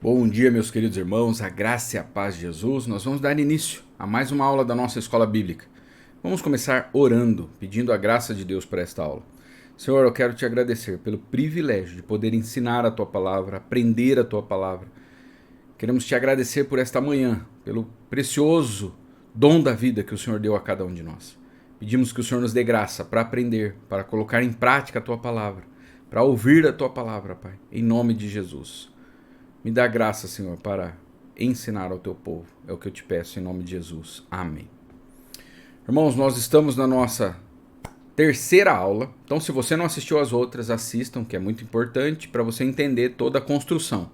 Bom dia, meus queridos irmãos, a graça e a paz de Jesus. Nós vamos dar início a mais uma aula da nossa escola bíblica. Vamos começar orando, pedindo a graça de Deus para esta aula. Senhor, eu quero te agradecer pelo privilégio de poder ensinar a tua palavra, aprender a tua palavra. Queremos te agradecer por esta manhã, pelo precioso dom da vida que o Senhor deu a cada um de nós. Pedimos que o Senhor nos dê graça para aprender, para colocar em prática a tua palavra, para ouvir a tua palavra, Pai, em nome de Jesus. Me dá graça, Senhor, para ensinar ao teu povo. É o que eu te peço em nome de Jesus. Amém. Irmãos, nós estamos na nossa terceira aula. Então, se você não assistiu às outras, assistam, que é muito importante para você entender toda a construção.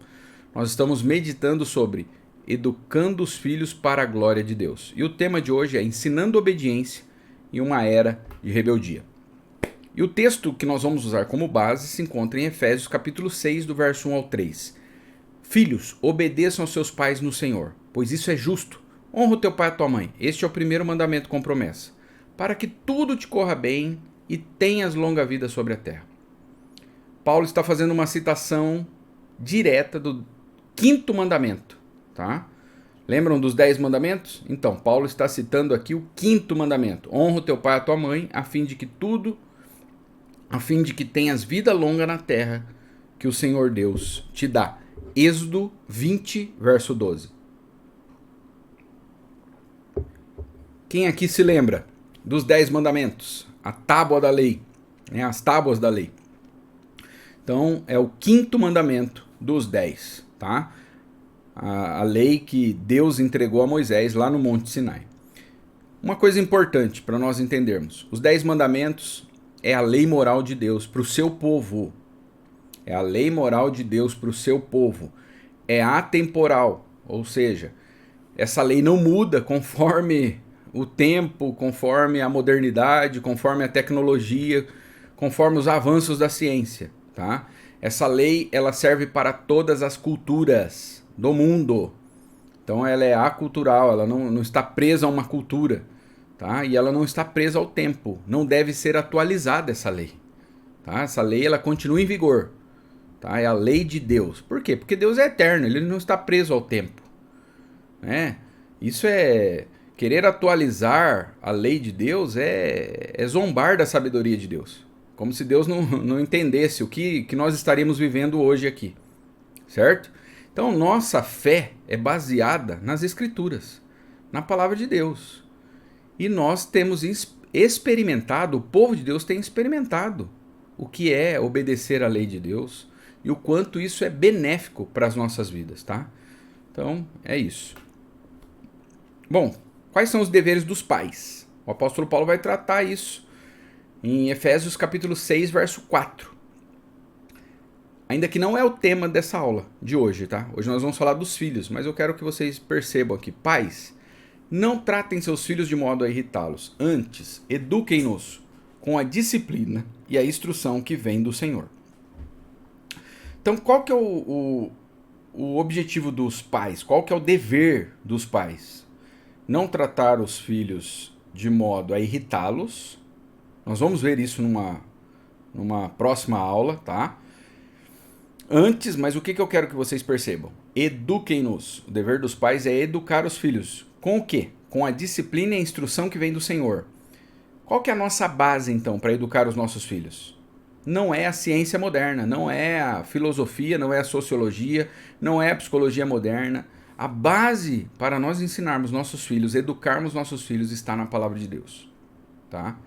Nós estamos meditando sobre educando os filhos para a glória de Deus. E o tema de hoje é ensinando obediência em uma era de rebeldia. E o texto que nós vamos usar como base se encontra em Efésios capítulo 6, do verso 1 ao 3. Filhos, obedeçam aos seus pais no Senhor, pois isso é justo. Honra o teu pai e a tua mãe. Este é o primeiro mandamento com promessa, para que tudo te corra bem e tenhas longa vida sobre a terra. Paulo está fazendo uma citação direta do quinto mandamento, tá? Lembram dos 10 mandamentos? Então, Paulo está citando aqui o quinto mandamento. Honra o teu pai e a tua mãe, a fim de que tenhas vida longa na terra que o Senhor Deus te dá. Êxodo 20, verso 12. Quem aqui se lembra dos 10 mandamentos? A tábua da lei, né? As tábuas da lei. Então, é o quinto mandamento dos 10, tá? A lei que Deus entregou a Moisés lá no Monte Sinai. Uma coisa importante para nós entendermos. Os 10 mandamentos é a lei moral de Deus para o seu povo. É a lei moral de Deus para o seu povo. É atemporal, ou seja, essa lei não muda conforme o tempo, conforme a modernidade, conforme a tecnologia, conforme os avanços da ciência, tá? Essa lei, ela serve para todas as culturas do mundo. Então ela é acultural, ela não está presa a uma cultura, tá? E ela não está presa ao tempo. Não deve ser atualizada essa lei, tá? Essa lei, ela continua em vigor. Tá? É a lei de Deus. Por quê? Porque Deus é eterno, ele não está preso ao tempo. Né? Isso é querer atualizar a lei de Deus, é zombar da sabedoria de Deus. Como se Deus não entendesse o que nós estaríamos vivendo hoje aqui. Certo? Então, nossa fé é baseada nas Escrituras, na palavra de Deus. E nós temos experimentado, o povo de Deus tem experimentado o que é obedecer à lei de Deus, e o quanto isso é benéfico para as nossas vidas, tá? Então, é isso. Bom, quais são os deveres dos pais? O apóstolo Paulo vai tratar isso em Efésios capítulo 6, verso 4. Ainda que não é o tema dessa aula de hoje, tá? Hoje nós vamos falar dos filhos, mas eu quero que vocês percebam aqui. Pais, não tratem seus filhos de modo a irritá-los. Antes, eduquem-nos com a disciplina e a instrução que vem do Senhor. Então, qual que é o objetivo dos pais? Qual que é o dever dos pais? Não tratar os filhos de modo a irritá-los. Nós vamos ver isso numa próxima aula, tá? Antes, mas o que eu quero que vocês percebam? Eduquem-nos. O dever dos pais é educar os filhos. Com o quê? Com a disciplina e a instrução que vem do Senhor. Qual que é a nossa base, então, para educar os nossos filhos? Não é a ciência moderna, não é a filosofia, não é a sociologia, não é a psicologia moderna. A base para nós ensinarmos nossos filhos, educarmos nossos filhos, está na palavra de Deus. Tá?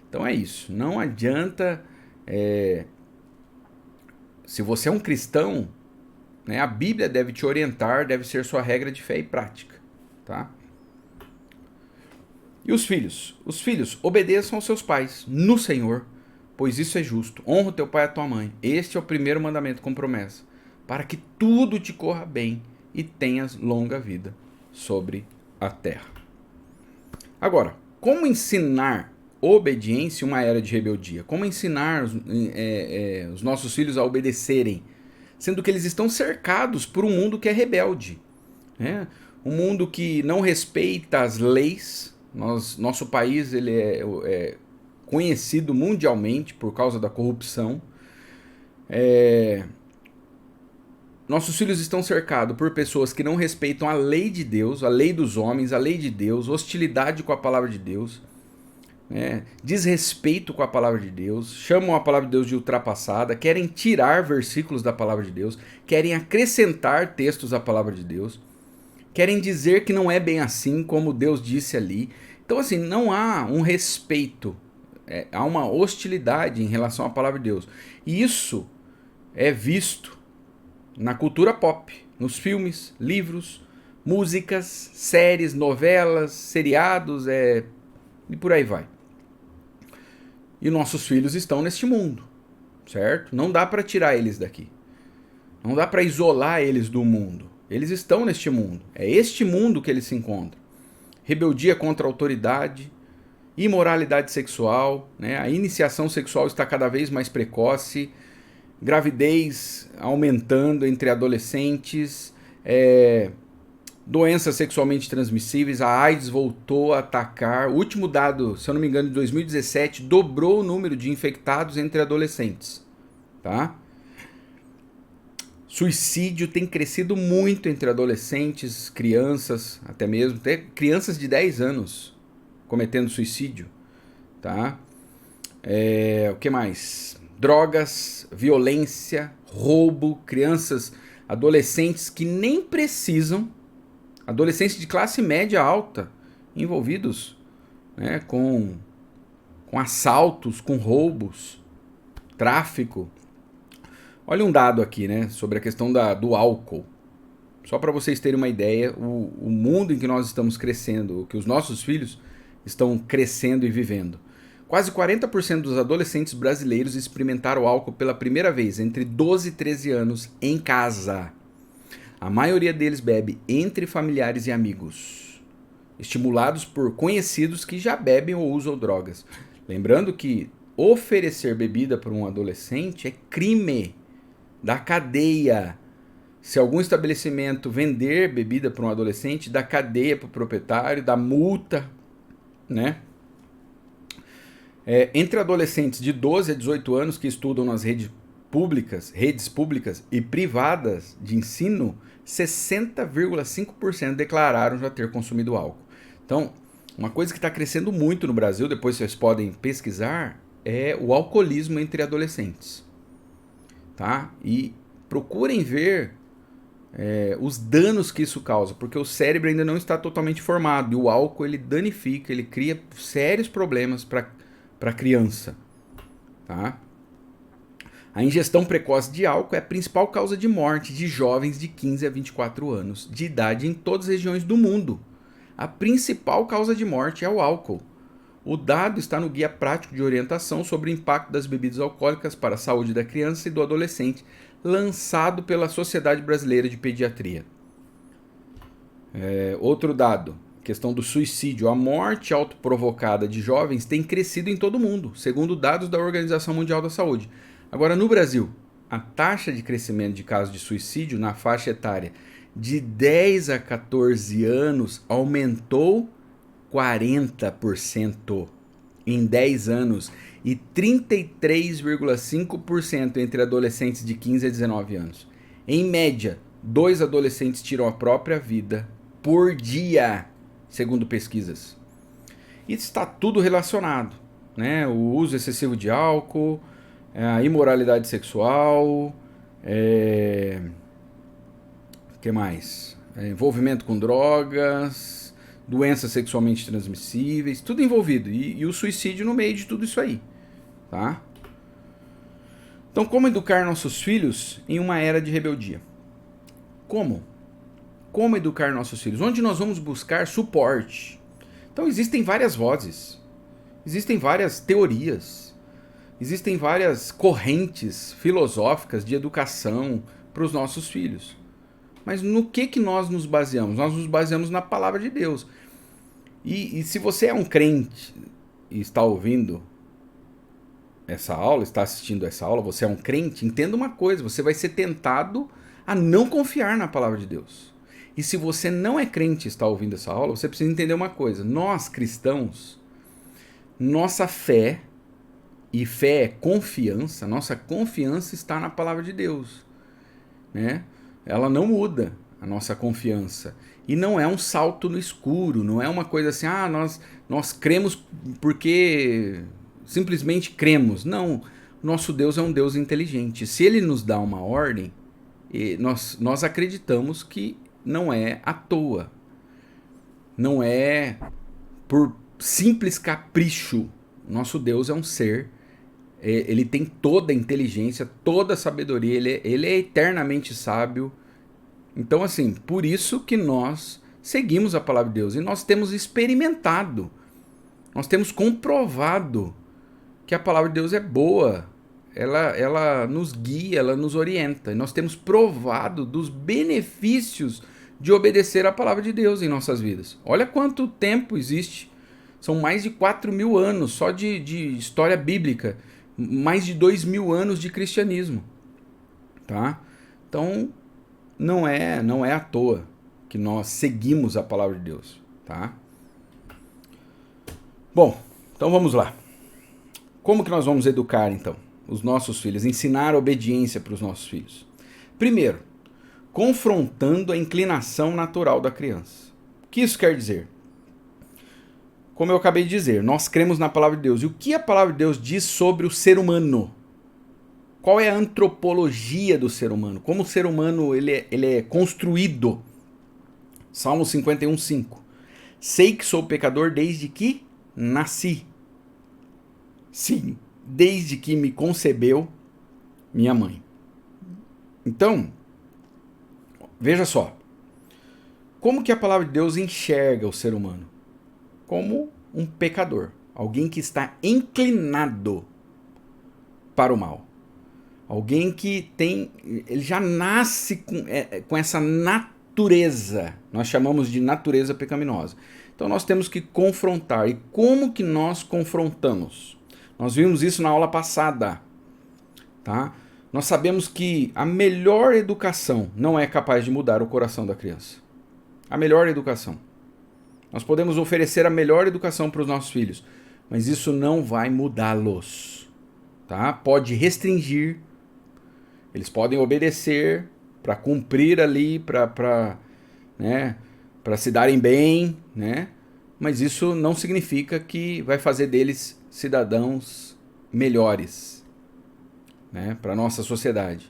Então é isso. Não adianta... Se você é um cristão, né, a Bíblia deve te orientar, deve ser sua regra de fé e prática. Tá? E os filhos? Os filhos obedeçam aos seus pais no Senhor, pois isso é justo. Honra o teu pai e a tua mãe. Este é o primeiro mandamento com promessa, para que tudo te corra bem e tenhas longa vida sobre a terra. Agora, como ensinar obediência em uma era de rebeldia? Como ensinar os nossos filhos a obedecerem, sendo que eles estão cercados por um mundo que é rebelde, né? Um mundo que não respeita as leis. Nosso país ele é conhecido mundialmente por causa da corrupção. Nossos filhos estão cercados por pessoas que não respeitam a lei de Deus, a lei dos homens, a lei de Deus, hostilidade com a palavra de Deus, né? Desrespeito com a palavra de Deus, chamam a palavra de Deus de ultrapassada, querem tirar versículos da palavra de Deus, querem acrescentar textos à palavra de Deus, querem dizer que não é bem assim como Deus disse ali. Então, assim, não há um respeito, há uma hostilidade em relação à palavra de Deus. E isso é visto na cultura pop, nos filmes, livros, músicas, séries, novelas, seriados, e por aí vai. E nossos filhos estão neste mundo, certo? Não dá para tirar eles daqui. Não dá para isolar eles do mundo. Eles estão neste mundo. É este mundo que eles se encontram. Rebeldia contra a autoridade, imoralidade sexual, né? A iniciação sexual está cada vez mais precoce, gravidez aumentando entre adolescentes, doenças sexualmente transmissíveis, a AIDS voltou a atacar. O último dado, se eu não me engano, de 2017, dobrou o número de infectados entre adolescentes, tá? Suicídio tem crescido muito entre adolescentes, crianças, até mesmo, até crianças de 10 anos cometendo suicídio, tá? O que mais? Drogas, violência, roubo, crianças, adolescentes que nem precisam, adolescentes de classe média alta, envolvidos, né, com assaltos, com roubos, tráfico. Olha um dado aqui, né, sobre a questão do álcool. Só para vocês terem uma ideia, o mundo em que nós estamos crescendo, que os nossos filhos estão crescendo e vivendo. Quase 40% dos adolescentes brasileiros experimentaram álcool pela primeira vez entre 12 e 13 anos em casa. A maioria deles bebe entre familiares e amigos, estimulados por conhecidos que já bebem ou usam drogas. Lembrando que oferecer bebida para um adolescente é crime da cadeia. Se algum estabelecimento vender bebida para um adolescente, dá cadeia para o proprietário, dá multa, né? Entre adolescentes de 12 a 18 anos que estudam nas redes públicas e privadas de ensino, 60,5% declararam já ter consumido álcool. Então, uma coisa que está crescendo muito no Brasil, depois vocês podem pesquisar, é o alcoolismo entre adolescentes. Tá? E procurem ver os danos que isso causa, porque o cérebro ainda não está totalmente formado, e o álcool ele danifica, ele cria sérios problemas para a criança. Tá? A ingestão precoce de álcool é a principal causa de morte de jovens de 15 a 24 anos de idade em todas as regiões do mundo. A principal causa de morte é o álcool. O dado está no Guia Prático de Orientação sobre o Impacto das Bebidas Alcoólicas para a Saúde da Criança e do Adolescente, lançado pela Sociedade Brasileira de Pediatria. Outro dado, questão do suicídio. A morte autoprovocada de jovens tem crescido em todo o mundo, segundo dados da Organização Mundial da Saúde. Agora, no Brasil, a taxa de crescimento de casos de suicídio na faixa etária de 10 a 14 anos aumentou 40% em 10 anos e 33,5% entre adolescentes de 15 a 19 anos. Em média, 2 adolescentes tiram a própria vida por dia, segundo pesquisas. Isso está tudo relacionado, né? O uso excessivo de álcool, a imoralidade sexual, que mais? Envolvimento com drogas, doenças sexualmente transmissíveis, tudo envolvido. E o suicídio no meio de tudo isso aí, tá? Então, como educar nossos filhos em uma era de rebeldia? Como? Como educar nossos filhos? Onde nós vamos buscar suporte? Então, existem várias vozes, existem várias teorias, existem várias correntes filosóficas de educação para os nossos filhos. Mas no que nós nos baseamos? Nós nos baseamos na palavra de Deus. E se você é um crente e está ouvindo essa aula, está assistindo essa aula, você é um crente, entenda uma coisa, você vai ser tentado a não confiar na palavra de Deus. E se você não é crente e está ouvindo essa aula, você precisa entender uma coisa. Nós, cristãos, nossa fé, e fé é confiança, nossa confiança está na palavra de Deus, né? ela não muda a nossa confiança. E não é um salto no escuro, não é uma coisa assim, nós cremos porque simplesmente cremos. Não, nosso Deus é um Deus inteligente. Se ele nos dá uma ordem, nós acreditamos que não é à toa. Não é por simples capricho. Nosso Deus é um ser, ele tem toda a inteligência, toda a sabedoria, ele é eternamente sábio. Então, assim, por isso que nós seguimos a palavra de Deus. E nós temos experimentado, nós temos comprovado que a palavra de Deus é boa. Ela nos guia, ela nos orienta. E nós temos provado dos benefícios de obedecer a palavra de Deus em nossas vidas. Olha quanto tempo existe. São mais de 4.000 anos só de história bíblica. Mais de 2.000 anos de cristianismo. Tá? Então, não é à toa que nós seguimos a palavra de Deus. Tá? Bom, então vamos lá. Como que nós vamos educar, então, os nossos filhos? Ensinar obediência para os nossos filhos. Primeiro, confrontando a inclinação natural da criança. O que isso quer dizer? Como eu acabei de dizer, nós cremos na palavra de Deus. E o que a palavra de Deus diz sobre o ser humano? Qual é a antropologia do ser humano? Como o ser humano ele é construído? Salmo 51:5. Sei que sou pecador desde que nasci. Sim, desde que me concebeu minha mãe. Então, veja só. Como que a palavra de Deus enxerga o ser humano? Como um pecador. Alguém que está inclinado para o mal. Alguém que ele já nasce com essa natureza. Nós chamamos de natureza pecaminosa. Então nós temos que confrontar. E como que nós confrontamos? Nós vimos isso na aula passada. Tá? Nós sabemos que a melhor educação não é capaz de mudar o coração da criança. A melhor educação. Nós podemos oferecer a melhor educação para os nossos filhos, mas isso não vai mudá-los. Tá? Pode restringir. Eles podem obedecer para cumprir ali, para se darem bem, né? Mas isso não significa que vai fazer deles cidadãos melhores, né? Para a nossa sociedade.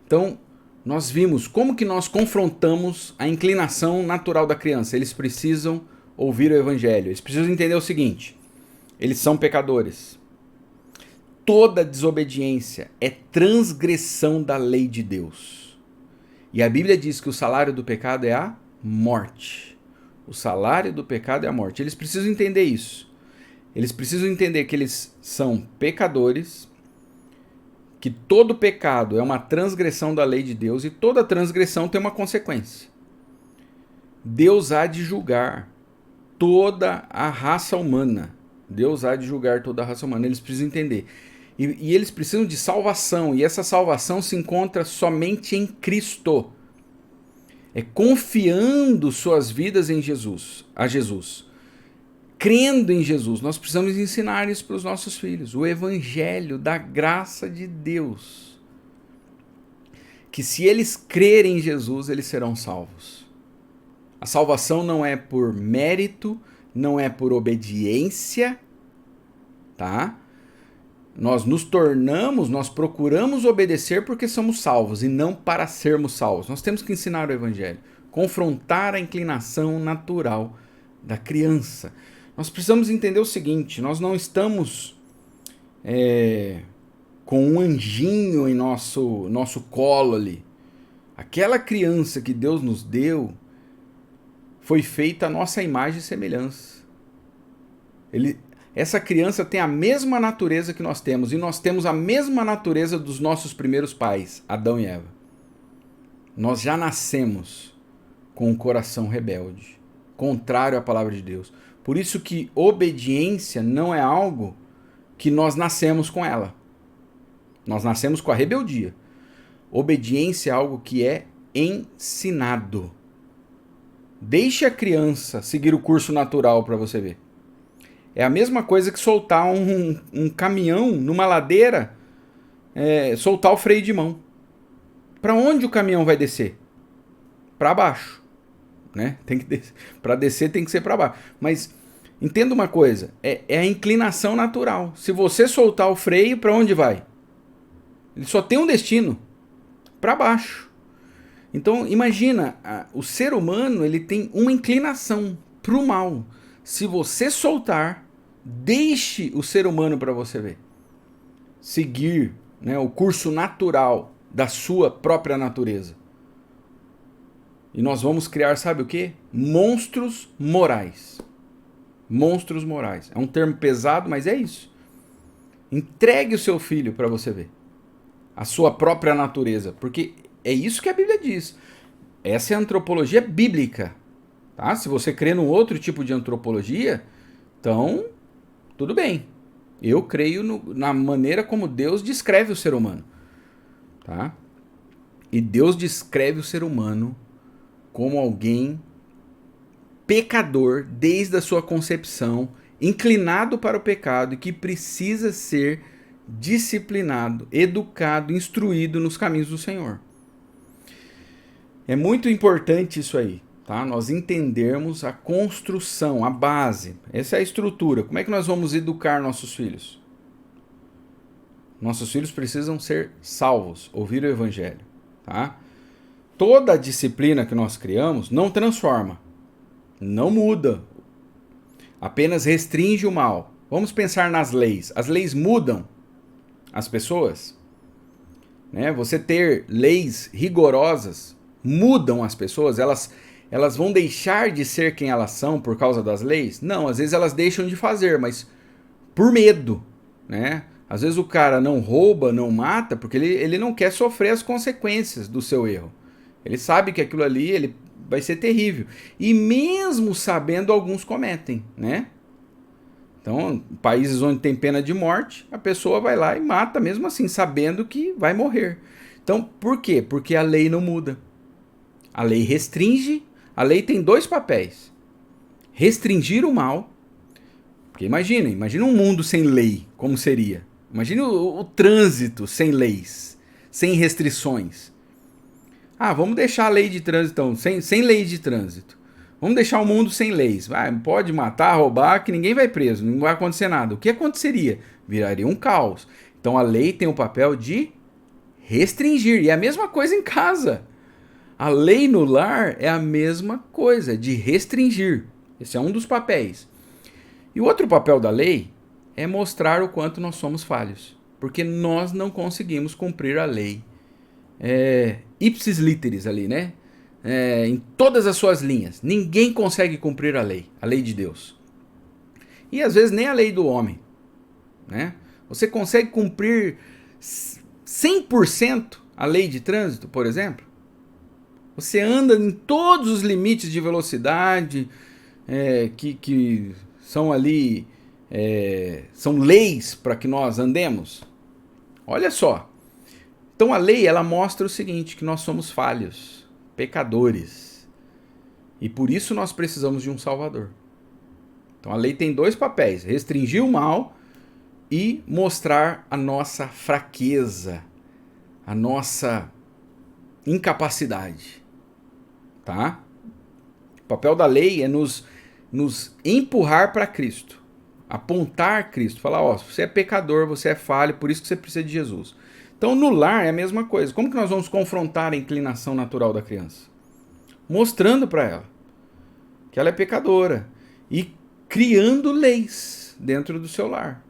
Então, nós vimos como que nós confrontamos a inclinação natural da criança. Eles precisam ouvir o evangelho. Eles precisam entender o seguinte: eles são pecadores. Toda desobediência é transgressão da lei de Deus. E a Bíblia diz que o salário do pecado é a morte. O salário do pecado é a morte. Eles precisam entender isso. Eles precisam entender que eles são pecadores, que todo pecado é uma transgressão da lei de Deus e toda transgressão tem uma consequência. Deus há de julgar toda a raça humana. Deus há de julgar toda a raça humana. Eles precisam entender. E eles precisam de salvação. E essa salvação se encontra somente em Cristo. É confiando suas vidas em Jesus, a Jesus. Crendo em Jesus. Nós precisamos ensinar isso para os nossos filhos. O evangelho da graça de Deus. Que se eles crerem em Jesus, eles serão salvos. A salvação não é por mérito, não é por obediência, tá? Nós nos tornamos, nós procuramos obedecer porque somos salvos e não para sermos salvos. Nós temos que ensinar o evangelho, confrontar a inclinação natural da criança. Nós precisamos entender o seguinte: nós não estamos com um anjinho em nosso colo ali. Aquela criança que Deus nos deu foi feita a nossa imagem e semelhança. Essa criança tem a mesma natureza que nós temos, e nós temos a mesma natureza dos nossos primeiros pais, Adão e Eva. Nós já nascemos com um coração rebelde, contrário à palavra de Deus. Por isso que obediência não é algo que nós nascemos com ela. Nós nascemos com a rebeldia. Obediência é algo que é ensinado. Deixe a criança seguir o curso natural para você ver. É a mesma coisa que soltar um caminhão numa ladeira, soltar o freio de mão. Para onde o caminhão vai descer? para baixo, né? Para descer tem que ser para baixo. Mas entenda uma coisa, é a inclinação natural. Se você soltar o freio, para onde vai? Ele só tem um destino, para baixo. Então imagina, o ser humano ele tem uma inclinação para o mal. Se você soltar, deixe o ser humano para você ver. Seguir, né, o curso natural da sua própria natureza. E nós vamos criar, sabe o quê? Monstros morais. Monstros morais. É um termo pesado, mas é isso. Entregue o seu filho para você ver. A sua própria natureza. Porque é isso que a Bíblia diz. Essa é a antropologia bíblica. Tá? Se você crê num outro tipo de antropologia, então, tudo bem. Eu creio na maneira como Deus descreve o ser humano. Tá? E Deus descreve o ser humano como alguém pecador desde a sua concepção, inclinado para o pecado e que precisa ser disciplinado, educado, instruído nos caminhos do Senhor. É muito importante isso aí, tá? Nós entendermos a construção, a base. Essa é a estrutura. Como é que nós vamos educar nossos filhos? Nossos filhos precisam ser salvos, ouvir o evangelho, tá? Toda a disciplina que nós criamos não transforma, não muda, apenas restringe o mal. Vamos pensar nas leis. As leis mudam as pessoas, né? Você ter leis rigorosas mudam as pessoas, elas vão deixar de ser quem elas são por causa das leis? Não, às vezes elas deixam de fazer, mas por medo, né? Às vezes o cara não rouba, não mata, porque ele não quer sofrer as consequências do seu erro. Ele sabe que aquilo ali vai ser terrível. E mesmo sabendo, alguns cometem, né? Então, países onde tem pena de morte, a pessoa vai lá e mata, mesmo assim, sabendo que vai morrer. Então, por quê? Porque a lei não muda. A lei restringe, a lei tem dois papéis. Restringir o mal, porque imagina um mundo sem lei, como seria? Imagina o trânsito sem leis, sem restrições. Vamos deixar a lei de trânsito, então, sem lei de trânsito. Vamos deixar o mundo sem leis. Pode matar, roubar, que ninguém vai preso, não vai acontecer nada. O que aconteceria? Viraria um caos. Então a lei tem o papel de restringir. E é a mesma coisa em casa. A lei no lar é a mesma coisa, de restringir. Esse é um dos papéis. E o outro papel da lei é mostrar o quanto nós somos falhos. Porque nós não conseguimos cumprir a lei. Ipsis literis ali, né? Em todas as suas linhas. Ninguém consegue cumprir a lei de Deus. E às vezes nem a lei do homem, né? Você consegue cumprir 100% a lei de trânsito, por exemplo? Você anda em todos os limites de velocidade que são ali, são leis para que nós andemos? Olha só. Então a lei, ela mostra o seguinte, que nós somos falhos, pecadores. E por isso nós precisamos de um Salvador. Então a lei tem dois papéis, restringir o mal e mostrar a nossa fraqueza, a nossa incapacidade. Tá? O papel da lei é nos empurrar para Cristo, apontar Cristo, falar, você é pecador, você é falho, por isso que você precisa de Jesus. Então, no lar é a mesma coisa. Como que nós vamos confrontar a inclinação natural da criança? Mostrando para ela que ela é pecadora e criando leis dentro do seu lar.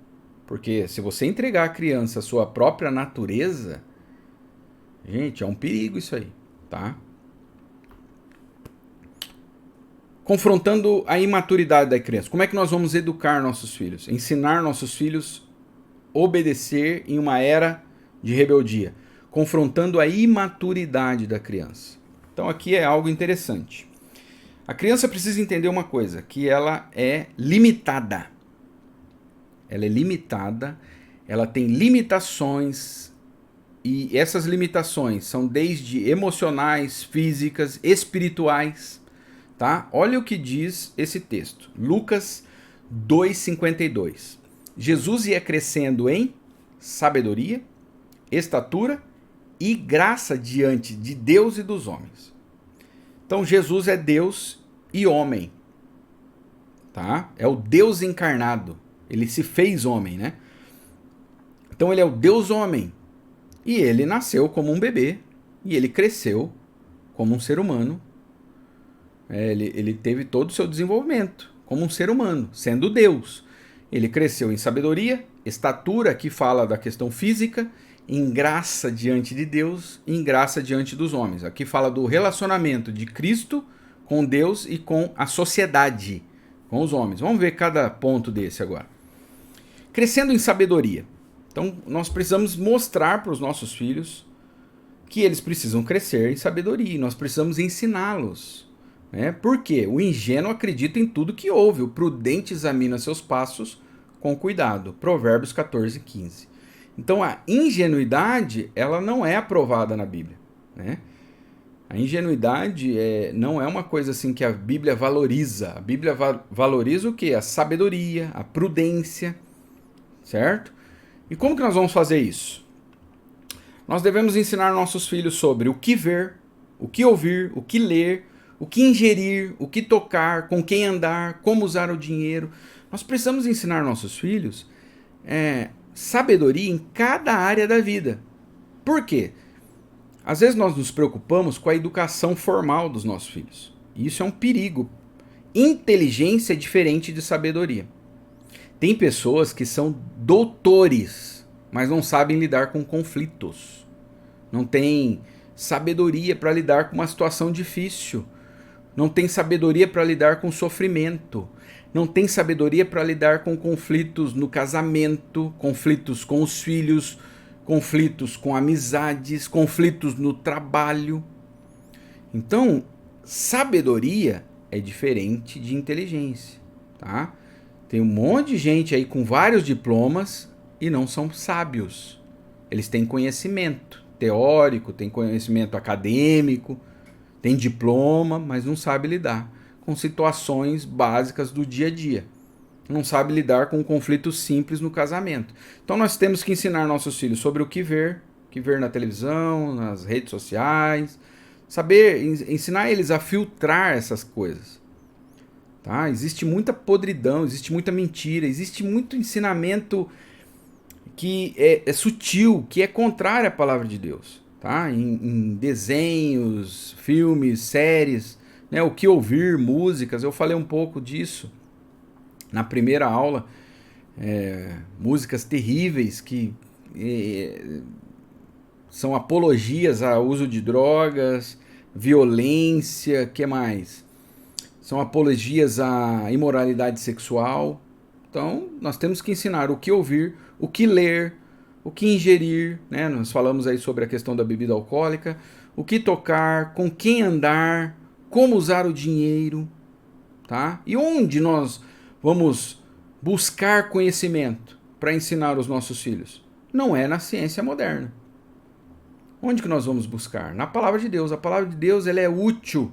Porque se você entregar à criança a sua própria natureza, gente, é um perigo isso aí, tá? Confrontando a imaturidade da criança. Como é que nós vamos educar nossos filhos? Ensinar nossos filhos a obedecer em uma era de rebeldia, confrontando a imaturidade da criança. Então aqui é algo interessante. A criança precisa entender uma coisa, que ela é limitada. Ela é limitada, ela tem limitações, e essas limitações são desde emocionais, físicas, espirituais, tá? Olha o que diz esse texto, Lucas 2,52. Jesus ia crescendo em sabedoria, estatura e graça diante de Deus e dos homens. Então Jesus é Deus e homem, tá? É o Deus encarnado. Ele se fez homem, né? Então ele é o Deus homem. E ele nasceu como um bebê e ele cresceu como um ser humano. Ele teve todo o seu desenvolvimento como um ser humano, sendo Deus. Ele cresceu em sabedoria, estatura, que fala da questão física, em graça diante de Deus e em graça diante dos homens. Aqui fala do relacionamento de Cristo com Deus e com a sociedade, com os homens. Vamos ver cada ponto desse agora. Crescendo em sabedoria. Então, nós precisamos mostrar para os nossos filhos que eles precisam crescer em sabedoria. E nós precisamos ensiná-los. Por quê? O ingênuo acredita em tudo que ouve. O prudente examina seus passos com cuidado. Provérbios 14, 15. Então, a ingenuidade, ela não é aprovada na Bíblia. A ingenuidade não é uma coisa assim que a Bíblia valoriza. A Bíblia valoriza o quê? A sabedoria, a prudência, certo? E como que nós vamos fazer isso? Nós devemos ensinar nossos filhos sobre o que ver, o que ouvir, o que ler, o que ingerir, o que tocar, com quem andar, como usar o dinheiro. Nós precisamos ensinar nossos filhos sabedoria em cada área da vida. Por quê? Às vezes nós nos preocupamos com a educação formal dos nossos filhos. E isso é um perigo. Inteligência é diferente de sabedoria. Tem pessoas que são doutores, mas não sabem lidar com conflitos. Não tem sabedoria para lidar com uma situação difícil. Não tem sabedoria para lidar com sofrimento. Não tem sabedoria para lidar com conflitos no casamento, conflitos com os filhos, conflitos com amizades, conflitos no trabalho. Então, sabedoria é diferente de inteligência, tá? Tem um monte de gente aí com vários diplomas e não são sábios. Eles têm conhecimento teórico, têm conhecimento acadêmico, têm diploma, mas não sabe lidar com situações básicas do dia a dia. Não sabe lidar com conflitos simples no casamento. Então nós temos que ensinar nossos filhos sobre o que ver na televisão, nas redes sociais, saber ensinar eles a filtrar essas coisas. Tá? Existe muita podridão, existe muita mentira, existe muito ensinamento que é sutil, que é contrário à palavra de Deus. Tá? Em desenhos, filmes, séries, o que ouvir, músicas, eu falei um pouco disso na primeira aula. Músicas terríveis que são apologias ao uso de drogas, violência, que mais? São apologias à imoralidade sexual. Então, nós temos que ensinar o que ouvir, o que ler, o que ingerir, Nós falamos aí sobre a questão da bebida alcoólica, o que tocar, com quem andar, como usar o dinheiro, tá? E onde nós vamos buscar conhecimento para ensinar os nossos filhos? Não é na ciência moderna. Onde que nós vamos buscar? Na palavra de Deus. A palavra de Deus, ela é útil.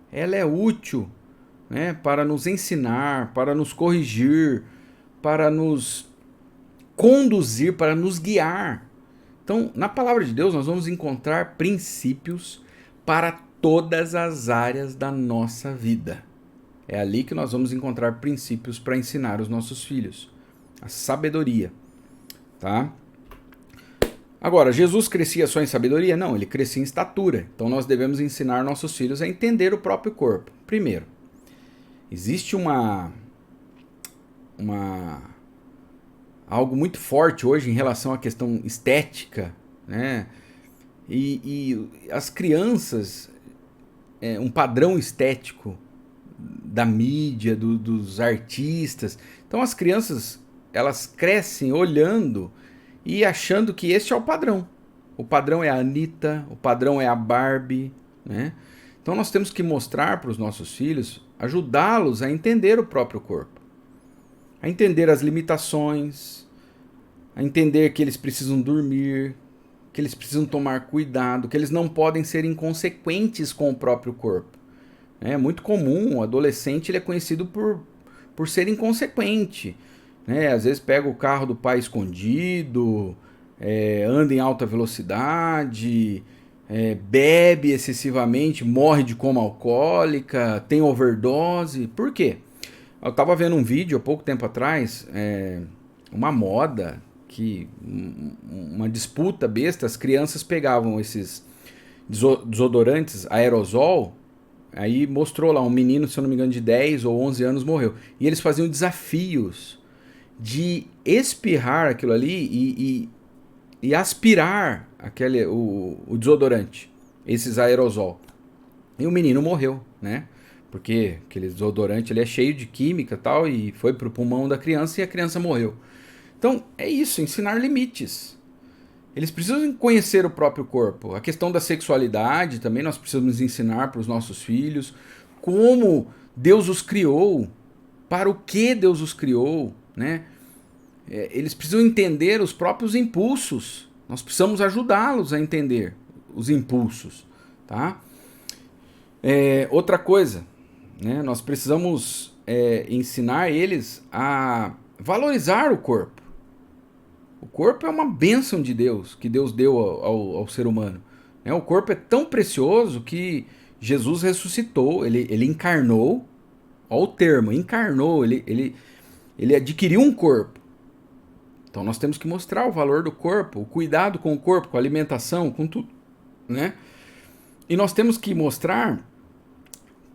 Ela é útil, para nos ensinar, para nos corrigir, para nos conduzir, para nos guiar. Então, na palavra de Deus, nós vamos encontrar princípios para todas as áreas da nossa vida. É ali que nós vamos encontrar princípios para ensinar os nossos filhos. A sabedoria, tá? Agora, Jesus crescia só em sabedoria? Não, ele crescia em estatura. Então nós devemos ensinar nossos filhos a entender o próprio corpo. Primeiro, existe algo muito forte hoje em relação à questão estética, E as crianças, um padrão estético da mídia, dos artistas. Então as crianças, elas crescem olhando e achando que este é o padrão. O padrão é a Anitta, o padrão é a Barbie, Então nós temos que mostrar para os nossos filhos, ajudá-los a entender o próprio corpo, a entender as limitações, a entender que eles precisam dormir, que eles precisam tomar cuidado, que eles não podem ser inconsequentes com o próprio corpo. É muito comum, o adolescente ele é conhecido por ser inconsequente. Às vezes pega o carro do pai escondido, anda em alta velocidade, bebe excessivamente, morre de coma alcoólica, tem overdose. Por quê? Eu estava vendo um vídeo há pouco tempo atrás, uma moda, uma disputa besta, as crianças pegavam esses desodorantes aerosol, aí mostrou lá um menino, se eu não me engano, de 10 ou 11 anos morreu. E eles faziam desafios de espirrar aquilo ali e aspirar o desodorante, esses aerosol. E o menino morreu, né? Porque aquele desodorante ele é cheio de química e tal, e foi pro pulmão da criança e a criança morreu. Então é isso, ensinar limites. Eles precisam conhecer o próprio corpo. A questão da sexualidade também nós precisamos ensinar para os nossos filhos como Deus os criou, para o que Deus os criou, né? Eles precisam entender os próprios impulsos. Nós precisamos ajudá-los a entender os impulsos, tá? Outra coisa, né? Nós precisamos ensinar eles a valorizar o corpo. O corpo é uma bênção de Deus, que Deus deu ao ser humano. O corpo é tão precioso que Jesus ressuscitou, ele encarnou, olha o termo, encarnou, ele adquiriu um corpo. Então nós temos que mostrar o valor do corpo, o cuidado com o corpo, com a alimentação, com tudo, né? E nós temos que mostrar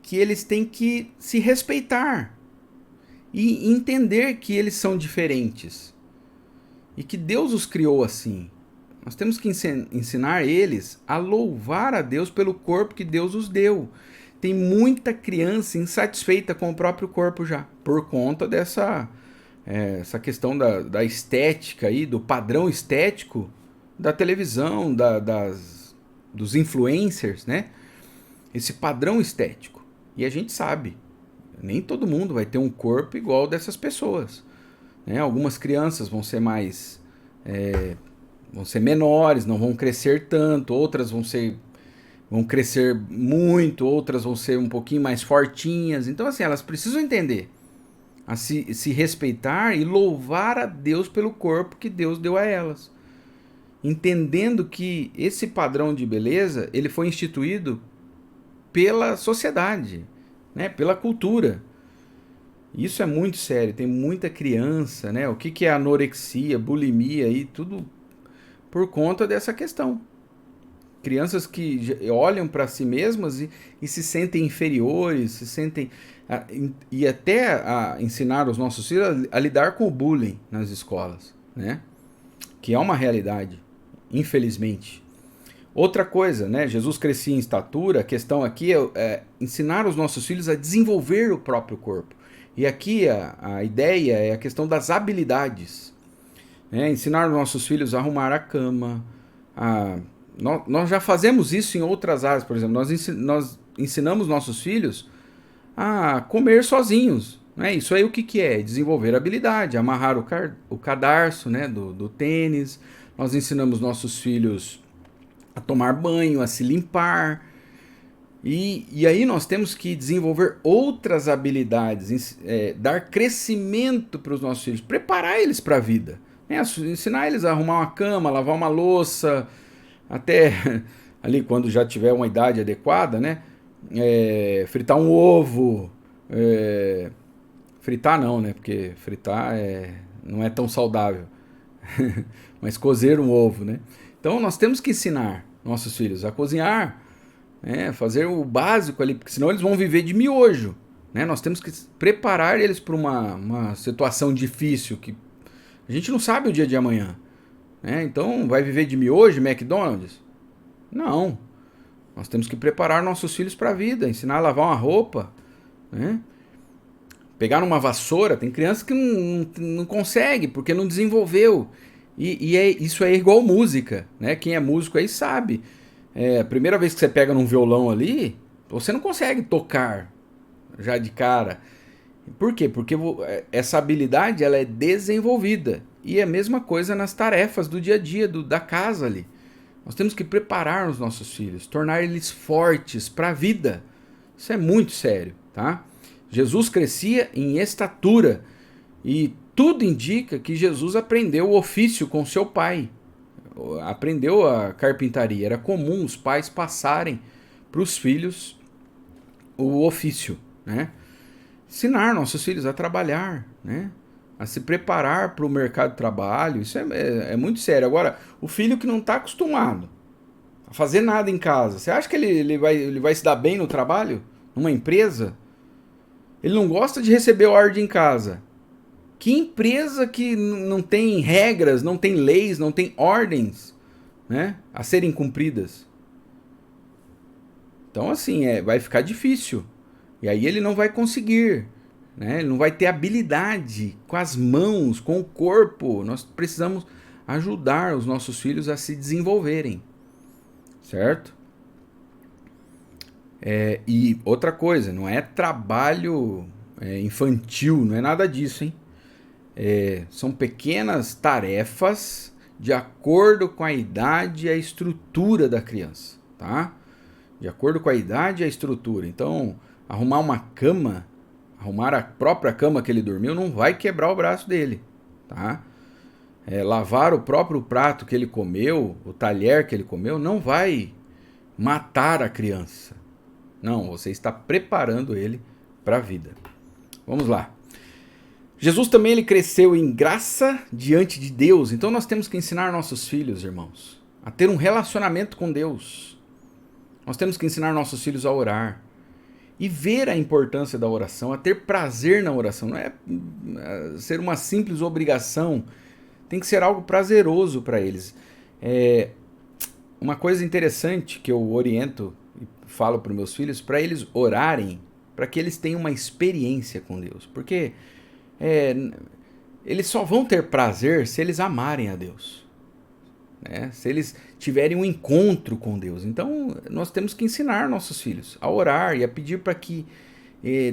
que eles têm que se respeitar e entender que eles são diferentes e que Deus os criou assim. Nós temos que ensinar eles a louvar a Deus pelo corpo que Deus os deu. Tem muita criança insatisfeita com o próprio corpo já, por conta essa questão da estética aí, do padrão estético da televisão, dos influencers, né? Esse padrão estético. E a gente sabe, nem todo mundo vai ter um corpo igual dessas pessoas, né? Algumas crianças vão ser vão ser menores, não vão crescer tanto, outras vão crescer muito, outras vão ser um pouquinho mais fortinhas. Então assim, elas precisam entender a se respeitar e louvar a Deus pelo corpo que Deus deu a elas, entendendo que esse padrão de beleza ele foi instituído pela sociedade, né? Pela cultura. Isso é muito sério, tem muita criança, né? O que é anorexia, bulimia e tudo por conta dessa questão. Crianças que olham para si mesmas e se sentem inferiores, se sentem e até ensinar os nossos filhos a lidar com o bullying nas escolas, né? Que é uma realidade, infelizmente. Outra coisa, né? Jesus crescia em estatura. A questão aqui é ensinar os nossos filhos a desenvolver o próprio corpo. E aqui a ideia é a questão das habilidades, né? Ensinar os nossos filhos a arrumar a cama. Nós já fazemos isso em outras áreas, por exemplo. Nós ensinamos nossos filhos a comer sozinhos, né? Isso aí o que é? Desenvolver habilidade, amarrar o cadarço, né? do tênis. Nós ensinamos nossos filhos a tomar banho, a se limpar. E aí nós temos que desenvolver outras habilidades, dar crescimento para os nossos filhos, preparar eles para a vida, né? Ensinar eles a arrumar uma cama, lavar uma louça, até ali quando já tiver uma idade adequada, né? Fritar um ovo, fritar não, né? Porque fritar não é tão saudável, mas cozer um ovo, né? Então nós temos que ensinar nossos filhos a cozinhar, fazer o básico ali, porque senão eles vão viver de miojo, né? Nós temos que preparar eles para uma situação difícil, que a gente não sabe o dia de amanhã, né? Então vai viver de miojo, McDonald's? Não. Nós temos que preparar nossos filhos para a vida, ensinar a lavar uma roupa, né? Pegar uma vassoura, tem criança que não consegue, porque não desenvolveu. Isso é igual música, né? Quem é músico aí sabe. A primeira vez que você pega num violão ali, você não consegue tocar já de cara. Por quê? Porque essa habilidade ela é desenvolvida. E é a mesma coisa nas tarefas do dia a dia, da casa ali. Nós temos que preparar os nossos filhos, tornar eles fortes para a vida. Isso é muito sério, tá? Jesus crescia em estatura e tudo indica que Jesus aprendeu o ofício com seu pai. aprendeu a carpintaria. Era comum os pais passarem para os filhos o ofício, né? Ensinar nossos filhos a trabalhar, né? A se preparar para o mercado de trabalho. Isso é muito sério. Agora, o filho que não está acostumado a fazer nada em casa, você acha que ele vai se dar bem no trabalho? Numa empresa? Ele não gosta de receber ordem em casa. Que empresa que não tem regras, não tem leis, não tem ordens, né, a serem cumpridas? Então, assim, vai ficar difícil. E aí ele não vai conseguir, né? Ele não vai ter habilidade com as mãos, com o corpo. Nós precisamos ajudar os nossos filhos a se desenvolverem, certo? E outra coisa, não é trabalho infantil, não é nada disso, hein? São pequenas tarefas de acordo com a idade e a estrutura da criança, tá? De acordo com a idade e a estrutura. Então, arrumar uma cama, arrumar a própria cama que ele dormiu, não vai quebrar o braço dele, tá? Lavar o próprio prato que ele comeu, o talher que ele comeu, não vai matar a criança. Não, você está preparando ele para a vida. Vamos lá. Jesus também ele cresceu em graça diante de Deus. Então nós temos que ensinar nossos filhos, irmãos, a ter um relacionamento com Deus. Nós temos que ensinar nossos filhos a orar. E ver a importância da oração, a ter prazer na oração. Não é ser uma simples obrigação. Tem que ser algo prazeroso para eles. Uma coisa interessante que eu oriento e falo para os meus filhos, para eles orarem, para que eles tenham uma experiência com Deus. Porque eles só vão ter prazer se eles amarem a Deus, né? Se eles tiverem um encontro com Deus. Então nós temos que ensinar nossos filhos a orar e a pedir para que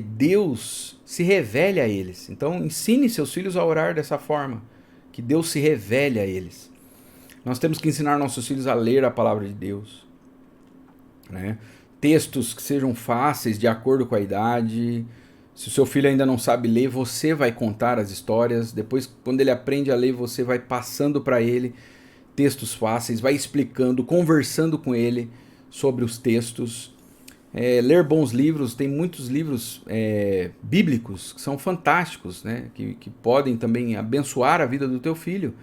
Deus se revele a eles. Então ensine seus filhos a orar dessa forma, que Deus se revele a eles. Nós temos que ensinar nossos filhos a ler a palavra de Deus, né? Textos que sejam fáceis de acordo com a idade. Se o seu filho ainda não sabe ler, você vai contar as histórias. Depois, quando ele aprende a ler, você vai passando para ele textos fáceis, vai explicando, conversando com ele sobre os textos. Ler bons livros, tem muitos livros bíblicos que são fantásticos, né? Que podem também abençoar a vida do teu filho.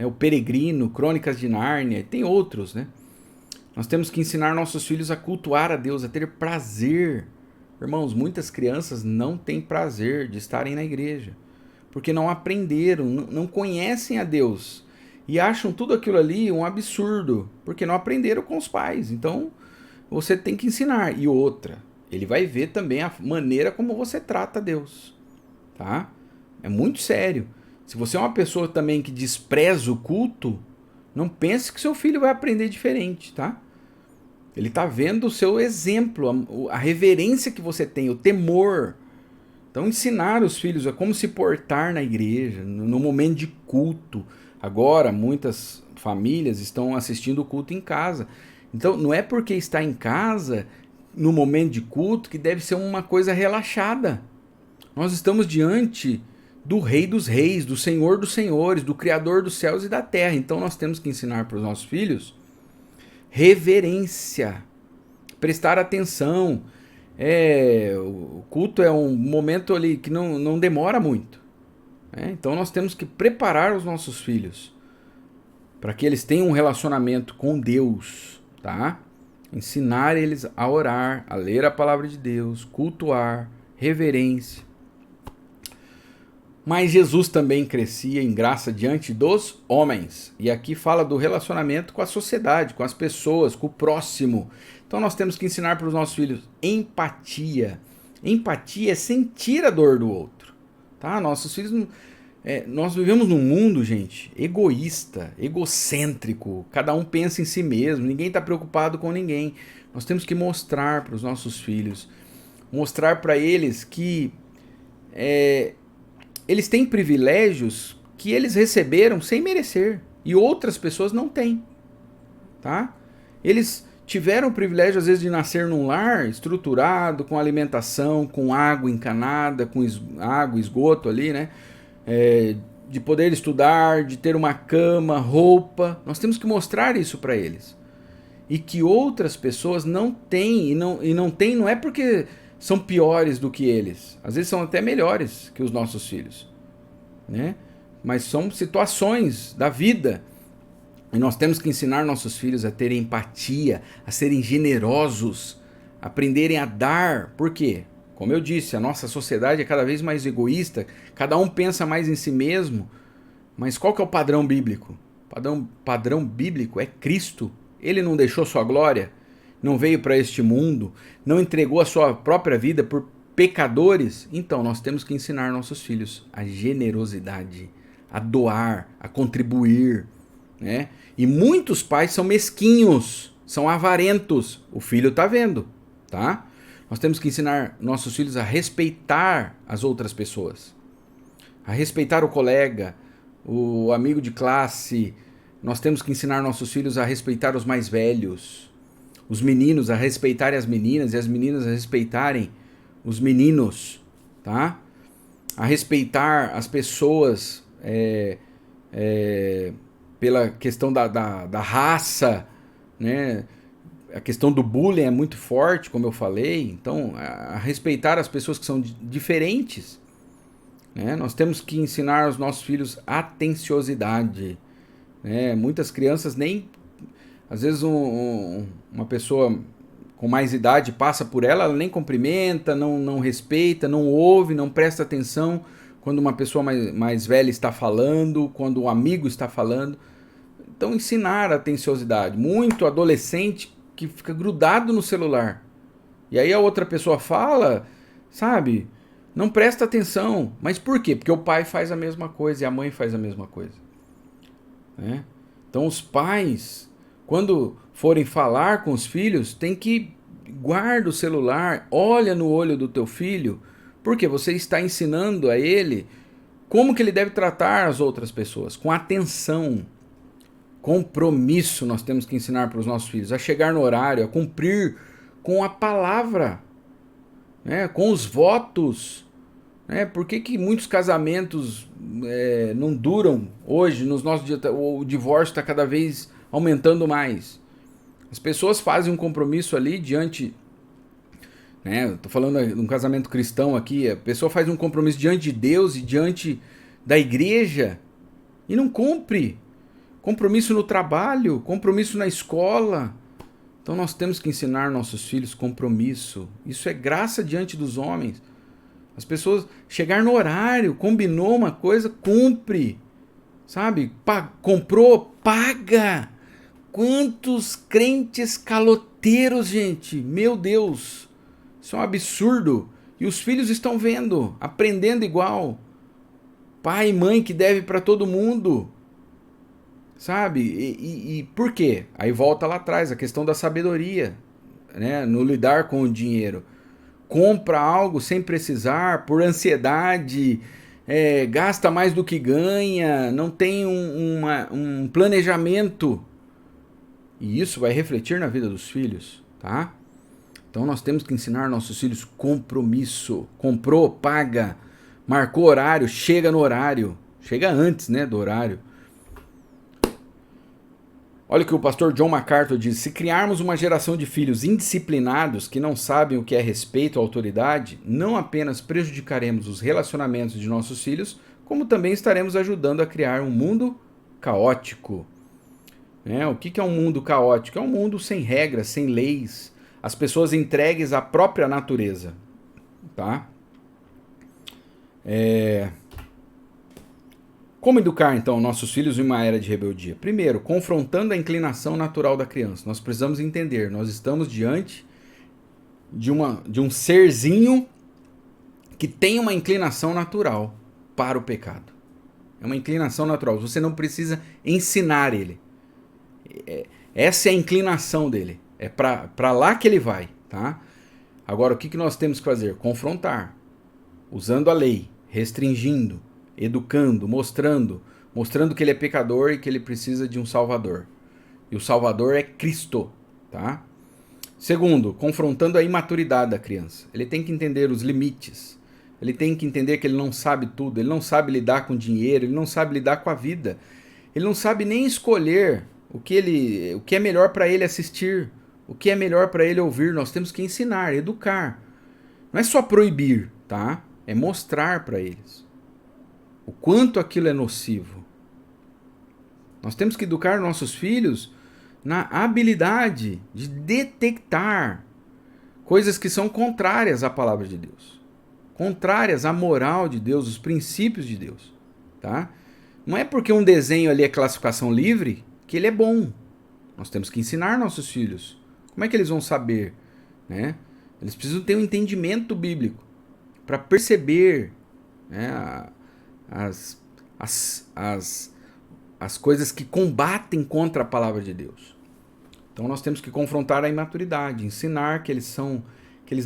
O Peregrino, Crônicas de Nárnia, tem outros, né? Nós temos que ensinar nossos filhos a cultuar a Deus, a ter prazer. Irmãos, muitas crianças não têm prazer de estarem na igreja, porque não aprenderam, não conhecem a Deus e acham tudo aquilo ali um absurdo, porque não aprenderam com os pais. Então, você tem que ensinar. E outra, ele vai ver também a maneira como você trata Deus, tá? É muito sério. Se você é uma pessoa também que despreza o culto, não pense que seu filho vai aprender diferente, tá? Ele está vendo o seu exemplo, a reverência que você tem, o temor. Então, ensinar os filhos a como se portar na igreja, no momento de culto. Agora, muitas famílias estão assistindo o culto em casa. Então, não é porque está em casa, no momento de culto, que deve ser uma coisa relaxada. Nós estamos diante do Rei dos Reis, do Senhor dos Senhores, do Criador dos céus e da terra. Então, nós temos que ensinar para os nossos filhos reverência, prestar atenção. O culto é um momento ali que não demora muito, né? Então nós temos que preparar os nossos filhos para que eles tenham um relacionamento com Deus, tá? Ensinar eles a orar, a ler a palavra de Deus, cultuar, reverência. Mas Jesus também crescia em graça diante dos homens. E aqui fala do relacionamento com a sociedade, com as pessoas, com o próximo. Então nós temos que ensinar para os nossos filhos empatia. Empatia é sentir a dor do outro, tá? Nossos filhos... nós vivemos num mundo, gente, egoísta, egocêntrico. Cada um pensa em si mesmo, ninguém está preocupado com ninguém. Nós temos que mostrar para os nossos filhos, mostrar para eles que... eles têm privilégios que eles receberam sem merecer e outras pessoas não têm, tá? Eles tiveram o privilégio às vezes de nascer num lar estruturado, com alimentação, com água encanada, com água, esgoto ali, né? de poder estudar, de ter uma cama, roupa. Nós temos que mostrar isso para eles. E que outras pessoas não têm, e não têm não é porque são piores do que eles. Às vezes são até melhores que os nossos filhos, né? Mas são situações da vida. E nós temos que ensinar nossos filhos a terem empatia, a serem generosos, a aprenderem a dar. Por quê? Como eu disse, a nossa sociedade é cada vez mais egoísta, cada um pensa mais em si mesmo. Mas qual que é o padrão bíblico? O padrão bíblico é Cristo. Ele não deixou sua glória, não veio para este mundo, não entregou a sua própria vida por pecadores. Então nós temos que ensinar nossos filhos a generosidade, a doar, a contribuir, né? E muitos pais são mesquinhos, são avarentos. O filho está vendo, tá? Nós temos que ensinar nossos filhos a respeitar as outras pessoas, a respeitar o colega, o amigo de classe. Nós temos que ensinar nossos filhos a respeitar os mais velhos, os meninos a respeitarem as meninas e as meninas a respeitarem os meninos, tá? A respeitar as pessoas pela questão da raça, né? A questão do bullying é muito forte, como eu falei. Então, a respeitar as pessoas que são diferentes, né? Nós temos que ensinar aos nossos filhos atenciosidade, né? Muitas crianças nem... Às vezes uma pessoa com mais idade passa por ela nem cumprimenta, não respeita, não ouve, não presta atenção quando uma pessoa mais velha está falando, quando um amigo está falando. Então, ensinar a atenciosidade. Muito adolescente que fica grudado no celular. E aí a outra pessoa fala, sabe, não presta atenção. Mas por quê? Porque o pai faz a mesma coisa e a mãe faz a mesma coisa, né? Então os pais, quando forem falar com os filhos, tem que guarda o celular, olha no olho do teu filho, porque você está ensinando a ele como que ele deve tratar as outras pessoas, com atenção. Compromisso nós temos que ensinar para os nossos filhos, a chegar no horário, a cumprir com a palavra, né, com os votos, né? Por que muitos casamentos não duram hoje, nos nossos dias? O divórcio está cada vez aumentando mais. As pessoas fazem um compromisso ali diante, né? Estou falando de um casamento cristão aqui, a pessoa faz um compromisso diante de Deus e diante da igreja e não cumpre. Compromisso no trabalho, compromisso na escola. Então nós temos que ensinar nossos filhos compromisso. Isso é graça diante dos homens. As pessoas chegar no horário, combinou uma coisa, cumpre. Sabe? Comprou, paga. Quantos crentes caloteiros, gente. Meu Deus. Isso é um absurdo. E os filhos estão vendo, aprendendo igual. Pai e mãe que deve para todo mundo. Sabe? E por quê? Aí volta lá atrás, a questão da sabedoria, né? No lidar com o dinheiro. Compra algo sem precisar, por ansiedade, gasta mais do que ganha, não tem um planejamento. E isso vai refletir na vida dos filhos, tá? Então nós temos que ensinar nossos filhos compromisso. Comprou, paga. Marcou horário, chega no horário. Chega antes, né, do horário. Olha o que o pastor John MacArthur diz: se criarmos uma geração de filhos indisciplinados que não sabem o que é respeito à autoridade, não apenas prejudicaremos os relacionamentos de nossos filhos, como também estaremos ajudando a criar um mundo caótico. O que é um mundo caótico? É um mundo sem regras, sem leis, as pessoas entregues à própria natureza, tá? Como educar, então, nossos filhos em uma era de rebeldia? Primeiro, confrontando a inclinação natural da criança. Nós precisamos entender, nós estamos diante de um serzinho que tem uma inclinação natural para o pecado. É uma inclinação natural. Você não precisa ensinar ele. Essa é a inclinação dele. É para lá que ele vai, tá? Agora, o que nós temos que fazer? Confrontar. Usando a lei, restringindo, educando, mostrando que ele é pecador e que ele precisa de um Salvador. E o Salvador é Cristo, tá? Segundo, confrontando a imaturidade da criança. Ele tem que entender os limites. Ele tem que entender que ele não sabe tudo, ele não sabe lidar com dinheiro, ele não sabe lidar com a vida. Ele não sabe nem escolher o que é melhor para ele assistir, o que é melhor para ele ouvir. Nós temos que ensinar, educar. Não é só proibir, tá? É mostrar para eles o quanto aquilo é nocivo. Nós temos que educar nossos filhos na habilidade de detectar coisas que são contrárias à palavra de Deus, contrárias à moral de Deus, os princípios de Deus, tá? Não é porque um desenho ali é classificação livre que ele é bom. Nós temos que ensinar nossos filhos. Como é que eles vão saber, né? Eles precisam ter um entendimento bíblico para perceber, né, as coisas que combatem contra a palavra de Deus. Então nós temos que confrontar a imaturidade, ensinar que eles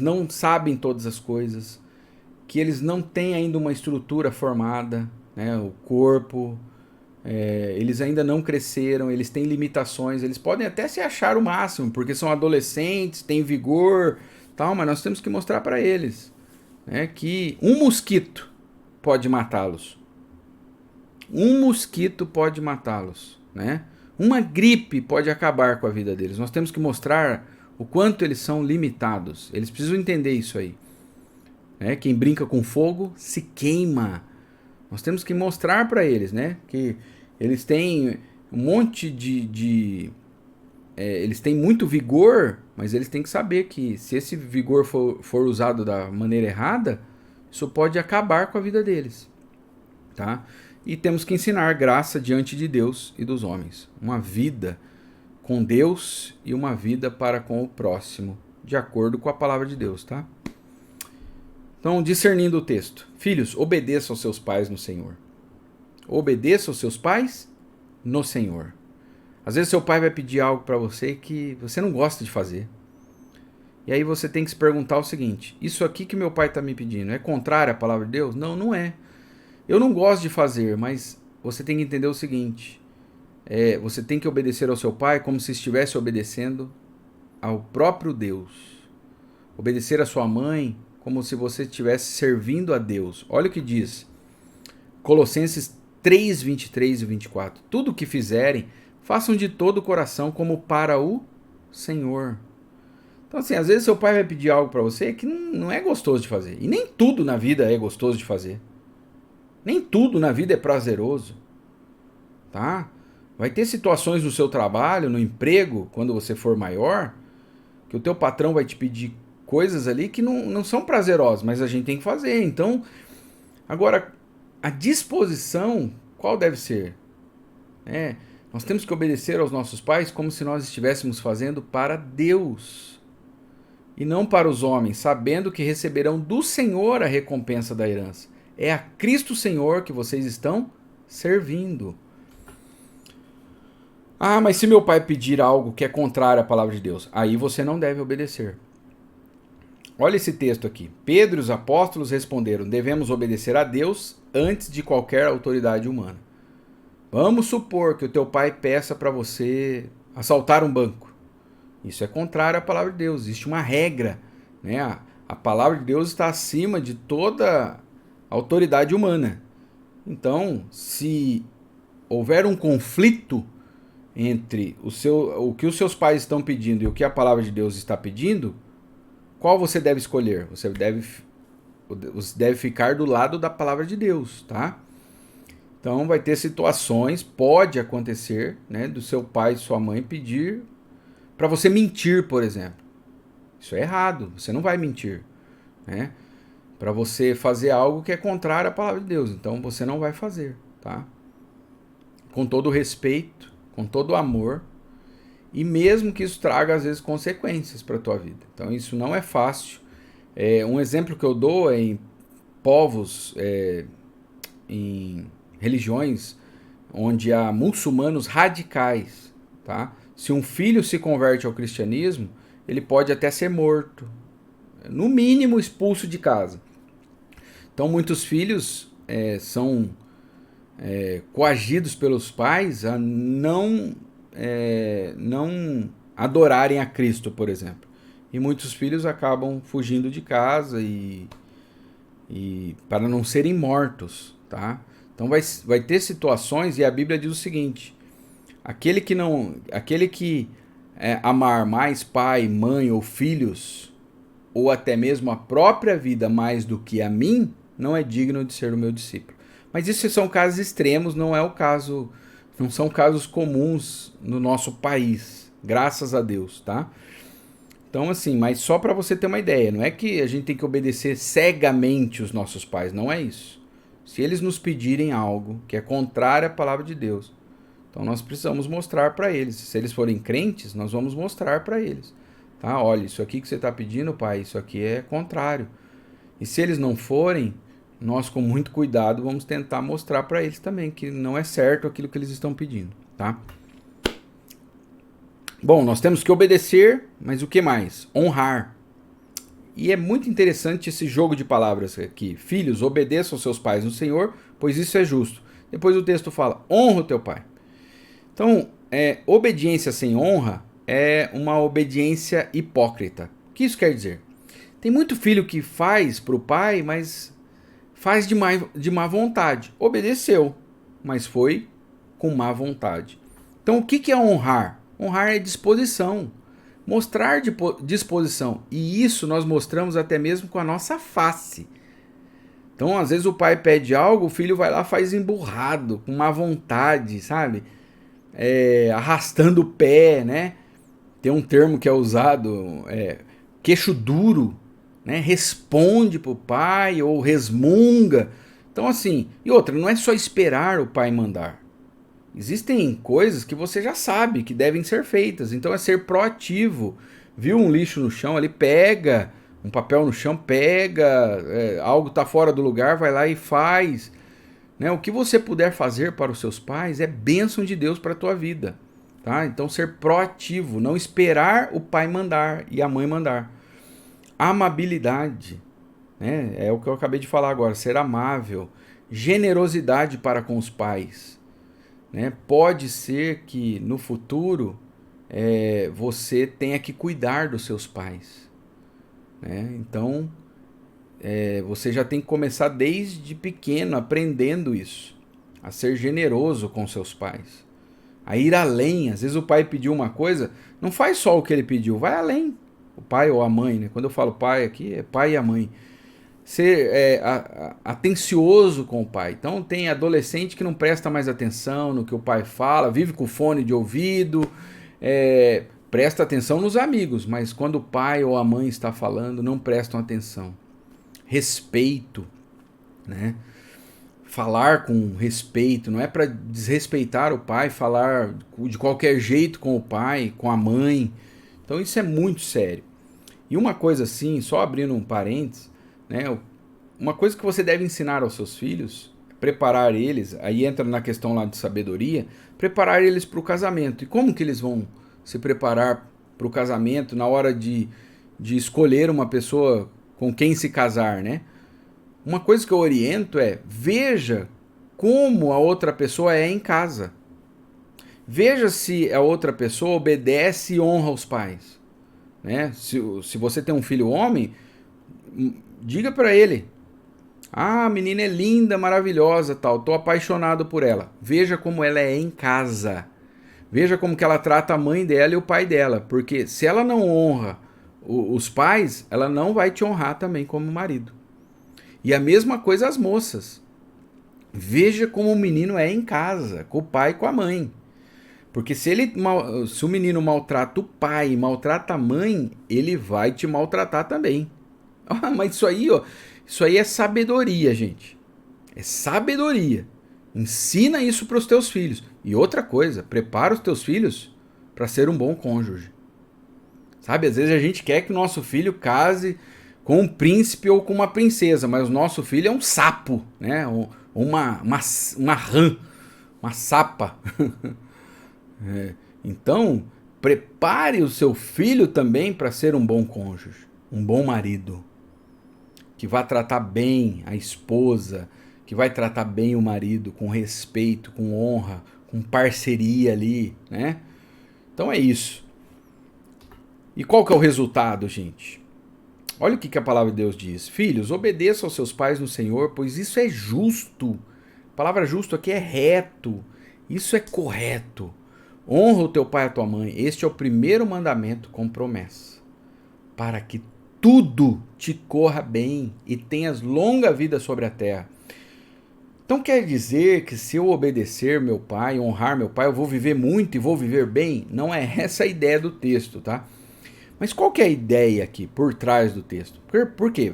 não sabem todas as coisas, que eles não têm ainda uma estrutura formada, né, o corpo, eles ainda não cresceram, eles têm limitações, eles podem até se achar o máximo, porque são adolescentes, têm vigor, tal, mas nós temos que mostrar para eles, né, que um mosquito pode matá-los. Um mosquito pode matá-los, né? Uma gripe pode acabar com a vida deles. Nós temos que mostrar o quanto eles são limitados. Eles precisam entender isso aí. Né? Quem brinca com fogo se queima. Nós temos que mostrar para eles, né, que eles têm um monte eles têm muito vigor, mas eles têm que saber que se esse vigor for usado da maneira errada, isso pode acabar com a vida deles, tá? E temos que ensinar graça diante de Deus e dos homens. Uma vida com Deus e uma vida para com o próximo, de acordo com a palavra de Deus, tá? Então, discernindo o texto. Filhos, obedeçam aos seus pais no Senhor. Obedeça aos seus pais no Senhor. Às vezes seu pai vai pedir algo para você que você não gosta de fazer. E aí você tem que se perguntar o seguinte: isso aqui que meu pai está me pedindo é contrário à palavra de Deus? Não, não é. Eu não gosto de fazer, mas você tem que entender o seguinte: você tem que obedecer ao seu pai como se estivesse obedecendo ao próprio Deus. Obedecer à sua mãe como se você estivesse servindo a Deus. Olha o que diz Colossenses 3, 23 e 24. Tudo o que fizerem, façam de todo o coração como para o Senhor. Então, assim, às vezes seu pai vai pedir algo para você que não é gostoso de fazer. E nem tudo na vida é gostoso de fazer. Nem tudo na vida é prazeroso, tá? Vai ter situações no seu trabalho, no emprego, quando você for maior, que o teu patrão vai te pedir coisas ali que não são prazerosas, mas a gente tem que fazer. Então, agora, a disposição, qual deve ser? Nós temos que obedecer aos nossos pais como se nós estivéssemos fazendo para Deus e não para os homens, sabendo que receberão do Senhor a recompensa da herança. É a Cristo Senhor que vocês estão servindo. Ah, mas se meu pai pedir algo que é contrário à palavra de Deus, aí você não deve obedecer. Olha esse texto aqui. Pedro e os apóstolos responderam: devemos obedecer a Deus antes de qualquer autoridade humana. Vamos supor que o teu pai peça para você assaltar um banco. Isso é contrário à palavra de Deus. Existe uma regra, né? A palavra de Deus está acima de toda autoridade humana. Então, se houver um conflito entre o que os seus pais estão pedindo e o que a palavra de Deus está pedindo, qual você deve escolher? Você deve ficar do lado da palavra de Deus, tá? Então vai ter situações, pode acontecer, né, do seu pai e sua mãe pedir para você mentir, por exemplo. Isso é errado, você não vai mentir, né? Para você fazer algo que é contrário à palavra de Deus, então você não vai fazer, tá? Com todo o respeito, com todo o amor, e mesmo que isso traga às vezes consequências para a tua vida. Então isso não é fácil. Um exemplo que eu dou é em povos, em religiões onde há muçulmanos radicais, tá? Se um filho se converte ao cristianismo, ele pode até ser morto, no mínimo expulso de casa. Então muitos filhos são coagidos pelos pais a não adorarem a Cristo, por exemplo. E muitos filhos acabam fugindo de casa e e para não serem mortos, tá? Então vai ter situações, e a Bíblia diz o seguinte: aquele que amar mais pai, mãe ou filhos, ou até mesmo a própria vida mais do que a mim, não é digno de ser o meu discípulo. Mas isso são casos extremos, não são casos comuns no nosso país, graças a Deus, tá? Então, assim, mas só para você ter uma ideia, não é que a gente tem que obedecer cegamente os nossos pais, não é isso. Se eles nos pedirem algo que é contrário à palavra de Deus, então nós precisamos mostrar para eles. Se eles forem crentes, nós vamos mostrar para eles. Tá? Olha, isso aqui que você está pedindo, pai, isso aqui é contrário. E se eles não forem, nós com muito cuidado vamos tentar mostrar para eles também que não é certo aquilo que eles estão pedindo, tá? Bom, nós temos que obedecer, mas o que mais? Honrar. E é muito interessante esse jogo de palavras aqui. Filhos, obedeçam aos seus pais no Senhor, pois isso é justo. Depois o texto fala, honra o teu pai. Então, obediência sem honra é uma obediência hipócrita. O que isso quer dizer? Tem muito filho que faz para o pai, mas faz de má vontade. Obedeceu, mas foi com má vontade. Então, o que é honrar? Honrar é disposição. Mostrar disposição. E isso nós mostramos até mesmo com a nossa face. Então, às vezes o pai pede algo, o filho vai lá e faz emburrado, com má vontade, sabe? Arrastando o pé, né? Tem um termo que é usado, queixo duro, né? Responde pro pai ou resmunga. Então, assim, e outra, não é só esperar o pai mandar. Existem coisas que você já sabe que devem ser feitas, então é ser proativo. Viu um lixo no chão ali, pega, um papel no chão, pega, algo está fora do lugar, vai lá e faz. Né? O que você puder fazer para os seus pais é bênção de Deus para a tua vida. Tá? Então ser proativo, não esperar o pai mandar e a mãe mandar. Amabilidade, né? É o que eu acabei de falar agora, ser amável. Generosidade para com os pais. Né? Pode ser que no futuro você tenha que cuidar dos seus pais. Né? Então você já tem que começar desde pequeno aprendendo isso. A ser generoso com seus pais. A ir além. Às vezes o pai pediu uma coisa, não faz só o que ele pediu, vai além. O pai ou a mãe, né? Quando eu falo pai aqui, é pai e a mãe. Ser atencioso com o pai. Então tem adolescente que não presta mais atenção no que o pai fala, vive com fone de ouvido, presta atenção nos amigos, mas quando o pai ou a mãe está falando, não prestam atenção. Respeito, né? Falar com respeito, não é para desrespeitar o pai, falar de qualquer jeito com o pai, com a mãe. Então isso é muito sério. E uma coisa assim, só abrindo um parênteses, né? Uma coisa que você deve ensinar aos seus filhos, preparar eles, aí entra na questão lá de sabedoria, preparar eles para o casamento. E como que eles vão se preparar para o casamento na hora de escolher uma pessoa com quem se casar, né? Uma coisa que eu oriento é, veja como a outra pessoa é em casa. Veja se a outra pessoa obedece e honra os pais. Né? Se você tem um filho homem, diga para ele: ah, a menina é linda, maravilhosa, tal, tô apaixonado por ela. Veja como ela é em casa. Veja como que ela trata a mãe dela e o pai dela, porque se ela não honra os pais, ela não vai te honrar também como marido. E a mesma coisa as moças. Veja como o menino é em casa, com o pai e com a mãe. Porque se o menino maltrata o pai e maltrata a mãe, ele vai te maltratar também. Ah, mas isso aí é sabedoria, gente. É sabedoria. Ensina isso para os teus filhos. E outra coisa, prepara os teus filhos para ser um bom cônjuge. Sabe, às vezes a gente quer que o nosso filho case com um príncipe ou com uma princesa, mas o nosso filho é um sapo, né? Uma rã, uma sapa. Então, prepare o seu filho também para ser um bom cônjuge, um bom marido, que vai tratar bem a esposa, que vai tratar bem o marido, com respeito, com honra, com parceria ali, né? Então é isso. E qual que é o resultado, gente? Olha o que a palavra de Deus diz. Filhos, obedeçam aos seus pais no Senhor, pois isso é justo. A palavra justo aqui é reto. Isso é correto. Honra o teu pai e a tua mãe. Este é o primeiro mandamento com promessa, para que tudo te corra bem e tenhas longa vida sobre a terra. Então quer dizer que se eu obedecer meu pai, honrar meu pai, eu vou viver muito e vou viver bem? Não é essa a ideia do texto, tá? Mas qual que é a ideia aqui por trás do texto? Por quê?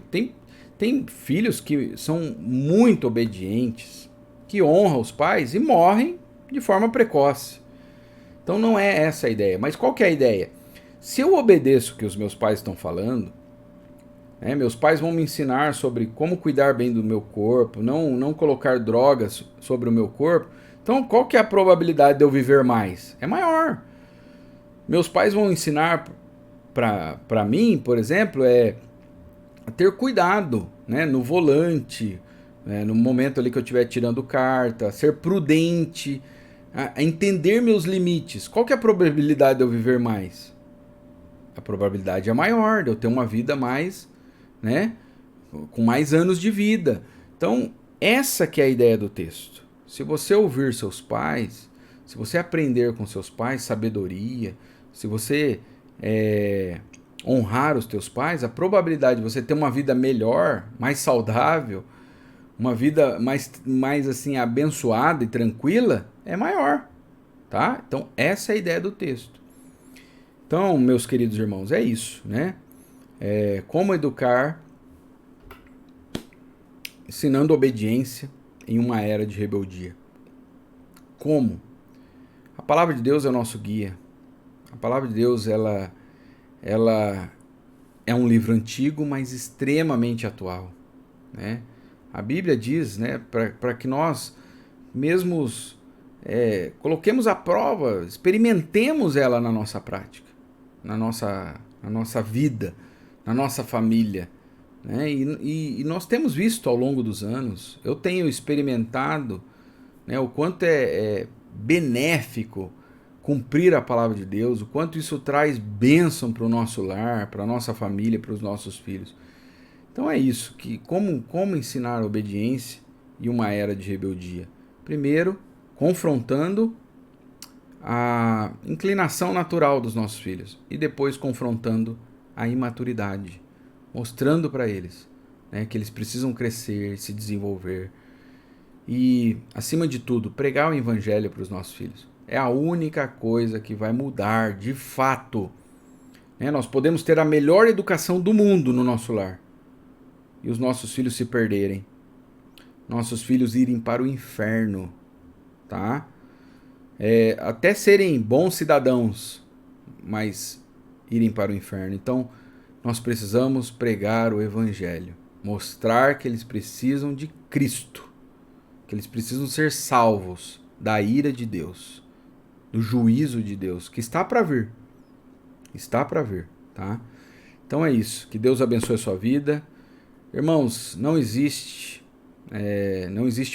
Tem filhos que são muito obedientes, que honram os pais e morrem de forma precoce. Então não é essa a ideia. Mas qual que é a ideia? Se eu obedeço o que os meus pais estão falando, meus pais vão me ensinar sobre como cuidar bem do meu corpo, não colocar drogas sobre o meu corpo. Então qual que é a probabilidade de eu viver mais? É maior. Meus pais vão ensinar para mim, por exemplo, a ter cuidado, né, no volante, no momento ali que eu estiver tirando carta, ser prudente, a entender meus limites. Qual que é a probabilidade de eu viver mais? A probabilidade é maior de eu ter uma vida mais, né, com mais anos de vida. Então, essa que é a ideia do texto. Se você ouvir seus pais, se você aprender com seus pais sabedoria, se você honrar os teus pais, a probabilidade de você ter uma vida melhor, mais saudável, uma vida mais assim abençoada e tranquila é maior, tá? Então essa é a ideia do texto. Então, meus queridos irmãos, é isso, né? Como educar, ensinando obediência em uma era de rebeldia. Como? A palavra de Deus é o nosso guia. A palavra de Deus, ela é um livro antigo, mas extremamente atual, né? A Bíblia diz, né, para que nós mesmos coloquemos à prova, experimentemos ela na nossa prática, na nossa vida, na nossa família, né? E nós temos visto ao longo dos anos, eu tenho experimentado, né, o quanto é benéfico cumprir a palavra de Deus, o quanto isso traz bênção para o nosso lar, para a nossa família, para os nossos filhos. Então é isso, que como ensinar a obediência em uma era de rebeldia? Primeiro, confrontando a inclinação natural dos nossos filhos e depois confrontando a imaturidade, mostrando para eles, né, que eles precisam crescer, se desenvolver e, acima de tudo, pregar o evangelho para os nossos filhos. É a única coisa que vai mudar de fato. Nós podemos ter a melhor educação do mundo no nosso lar e os nossos filhos se perderem, nossos filhos irem para o inferno, tá? Até serem bons cidadãos, mas irem para o inferno. Então, nós precisamos pregar o evangelho, mostrar que eles precisam de Cristo, que eles precisam ser salvos da ira de Deus, do juízo de Deus, que está para vir. Está para vir, tá? Então é isso. Que Deus abençoe a sua vida. Irmãos, não existe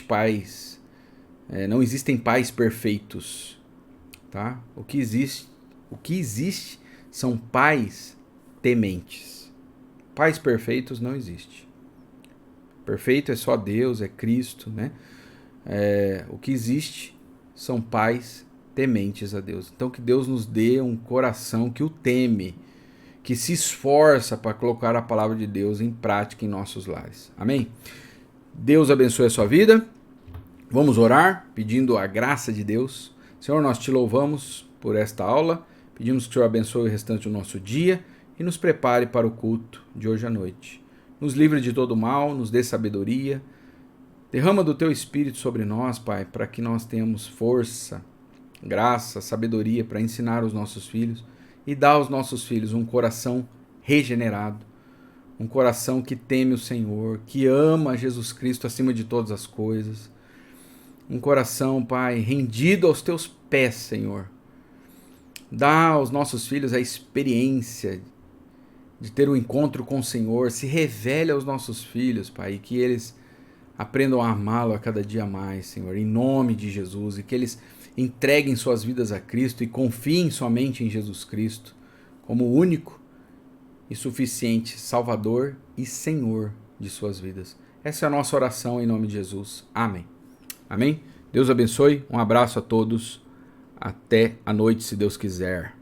pais, não existem pais perfeitos, tá? O que existe são pais tementes. Pais perfeitos não existe. Perfeito é só Deus, é Cristo, né? O que existe são pais tementes a Deus. Então que Deus nos dê um coração que o teme, que se esforça para colocar a palavra de Deus em prática em nossos lares. Amém? Deus abençoe a sua vida. Vamos orar, pedindo a graça de Deus. Senhor, nós te louvamos por esta aula. Pedimos que o Senhor abençoe o restante do nosso dia e nos prepare para o culto de hoje à noite. Nos livre de todo mal, nos dê sabedoria. Derrama do teu Espírito sobre nós, Pai, para que nós tenhamos força, graça, sabedoria para ensinar os nossos filhos e dar aos nossos filhos um coração regenerado, um coração que teme o Senhor, que ama Jesus Cristo acima de todas as coisas, um coração, Pai, rendido aos teus pés, Senhor. Dá aos nossos filhos a experiência de ter um encontro com o Senhor, se revele aos nossos filhos, Pai, e que eles aprendam a amá-lo a cada dia mais, Senhor, em nome de Jesus, e que eles entreguem suas vidas a Cristo e confiem somente em Jesus Cristo como o único e suficiente Salvador e Senhor de suas vidas. Essa é a nossa oração em nome de Jesus. Amém. Amém? Deus abençoe. Um abraço a todos. Até a noite, se Deus quiser.